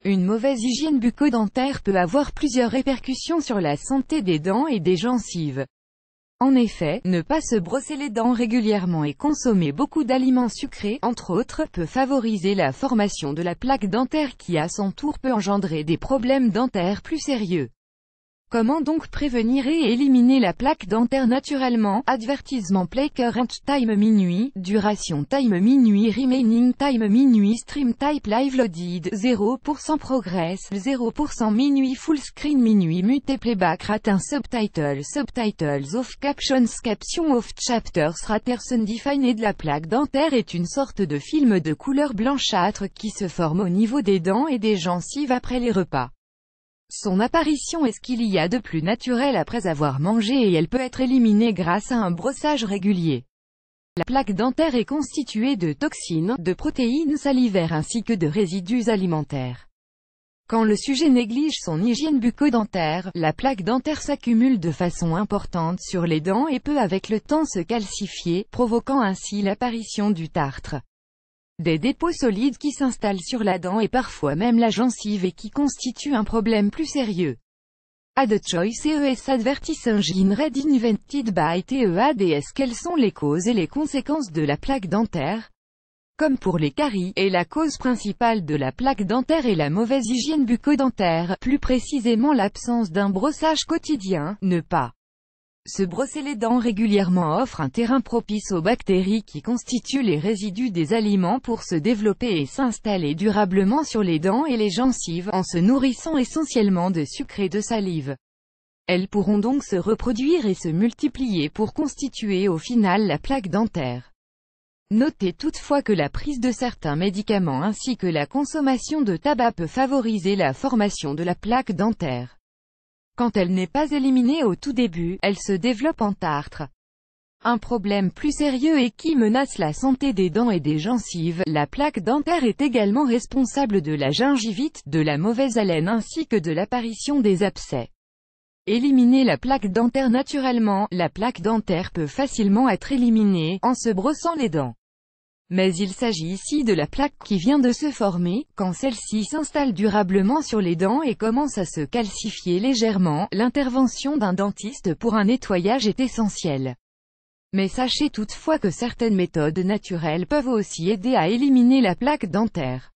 Une mauvaise hygiène bucco-dentaire peut avoir plusieurs répercussions sur la santé des dents et des gencives. En effet, ne pas se brosser les dents régulièrement et consommer beaucoup d'aliments sucrés, entre autres, peut favoriser la formation de la plaque dentaire qui à son tour peut engendrer des problèmes dentaires plus sérieux. Comment donc prévenir et éliminer la plaque dentaire naturellement? Advertisement play current time minuit, duration time minuit, remaining time minuit, stream type live loaded, 0% progress, 0% minuit, full screen minuit, mute playback rate subtitles off captions caption off chapters raters undefined. La plaque dentaire est une sorte de film de couleur blanchâtre qui se forme au niveau des dents et des gencives après les repas. Son apparition est ce qu'il y a de plus naturel après avoir mangé et elle peut être éliminée grâce à un brossage régulier. La plaque dentaire est constituée de toxines, de protéines salivaires ainsi que de résidus alimentaires. Quand le sujet néglige son hygiène bucco-dentaire, la plaque dentaire s'accumule de façon importante sur les dents et peut avec le temps se calcifier, provoquant ainsi l'apparition du tartre. Des dépôts solides qui s'installent sur la dent et parfois même la gencive et qui constituent un problème plus sérieux. Ad choice ES advertising read invented by TEADS. Quelles sont les causes et les conséquences de la plaque dentaire? Comme pour les caries, et la cause principale de la plaque dentaire est la mauvaise hygiène bucco-dentaire, plus précisément l'absence d'un brossage quotidien, ne pas se brosser les dents régulièrement offre un terrain propice aux bactéries qui constituent les résidus des aliments pour se développer et s'installer durablement sur les dents et les gencives, en se nourrissant essentiellement de sucre et de salive. Elles pourront donc se reproduire et se multiplier pour constituer au final la plaque dentaire. Notez toutefois que la prise de certains médicaments ainsi que la consommation de tabac peut favoriser la formation de la plaque dentaire. Quand elle n'est pas éliminée au tout début, elle se développe en tartre. Un problème plus sérieux et qui menace la santé des dents et des gencives, la plaque dentaire est également responsable de la gingivite, de la mauvaise haleine ainsi que de l'apparition des abcès. Éliminer la plaque dentaire naturellement, la plaque dentaire peut facilement être éliminée, en se brossant les dents. Mais il s'agit ici de la plaque qui vient de se former, quand celle-ci s'installe durablement sur les dents et commence à se calcifier légèrement, l'intervention d'un dentiste pour un nettoyage est essentielle. Mais sachez toutefois que certaines méthodes naturelles peuvent aussi aider à éliminer la plaque dentaire.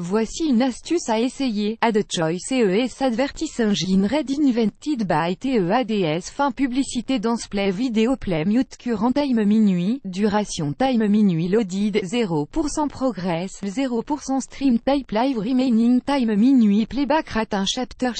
Voici une astuce à essayer. Ad choice ES advertising read invented by TEADS. Fin publicité dans play vidéo play mute current time minuit, duration time minuit loaded, 0% progress, 0% stream type live remaining time minuit playback rate un chapter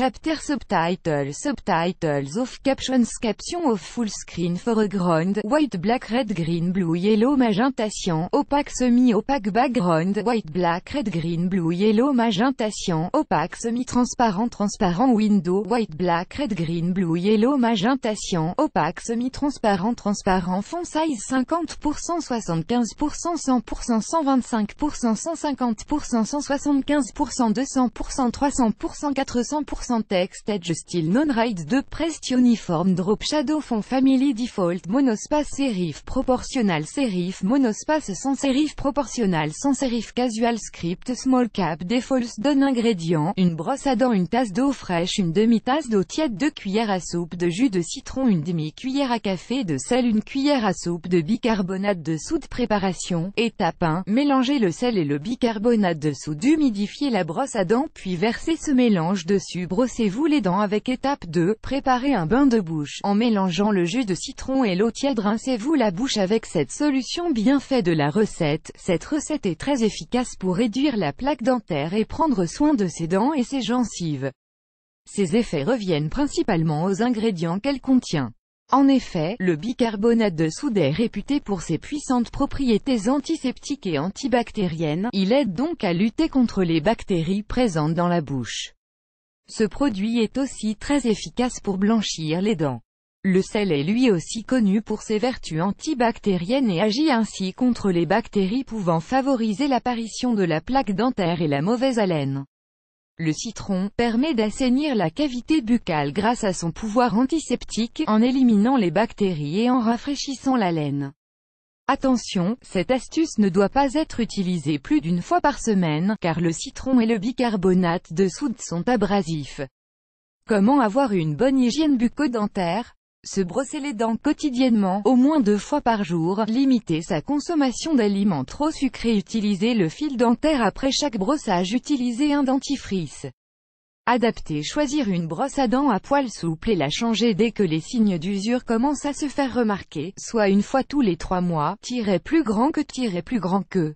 subtitles off captions caption off full screen foreground, white black red green blue yellow magenta cyan, opaque semi-opaque background, white black red green blue yellow magenta cyan, opaque semi-transparent transparent window, white black red green blue yellow magenta cyan, opaque semi-transparent transparent font size 50%, 75%, 100%, 125%, 150%, 175%, 200%, 300%, 400% text edge style non-write 2 pressed uniform drop shadow font family default monospace serif proportional serif monospace sans serif proportional sans serif casual script small cap default donne ingrédients, une brosse à dents, une tasse d'eau fraîche, une demi-tasse d'eau tiède, 2 cuillères à soupe de jus de citron, une demi-cuillère à café de sel, une cuillère à soupe de bicarbonate de soude. Préparation, étape 1, mélangez le sel et le bicarbonate de soude, humidifiez la brosse à dents puis versez ce mélange dessus, brossez-vous les dents avec étape 2, préparez un bain de bouche, en mélangeant le jus de citron et l'eau tiède, rincez-vous la bouche avec cette solution bien faite de la recette. Cette recette est très efficace pour réduire la plaque dentaire et prendre soin de ses dents et ses gencives. Ces effets reviennent principalement aux ingrédients qu'elle contient. En effet, le bicarbonate de soude est réputé pour ses puissantes propriétés antiseptiques et antibactériennes, il aide donc à lutter contre les bactéries présentes dans la bouche. Ce produit est aussi très efficace pour blanchir les dents. Le sel est lui aussi connu pour ses vertus antibactériennes et agit ainsi contre les bactéries pouvant favoriser l'apparition de la plaque dentaire et la mauvaise haleine. Le citron permet d'assainir la cavité buccale grâce à son pouvoir antiseptique, en éliminant les bactéries et en rafraîchissant la laine. Attention, cette astuce ne doit pas être utilisée plus d'une fois par semaine, car le citron et le bicarbonate de soude sont abrasifs. Comment avoir une bonne hygiène bucco-dentaire? Se brosser les dents quotidiennement, au moins 2 fois par jour, limiter sa consommation d'aliments trop sucrés, utiliser le fil dentaire après chaque brossage, utiliser un dentifrice adapté, choisir une brosse à dents à poil souple et la changer dès que les signes d'usure commencent à se faire remarquer, soit une fois tous les 3 mois, plus grand que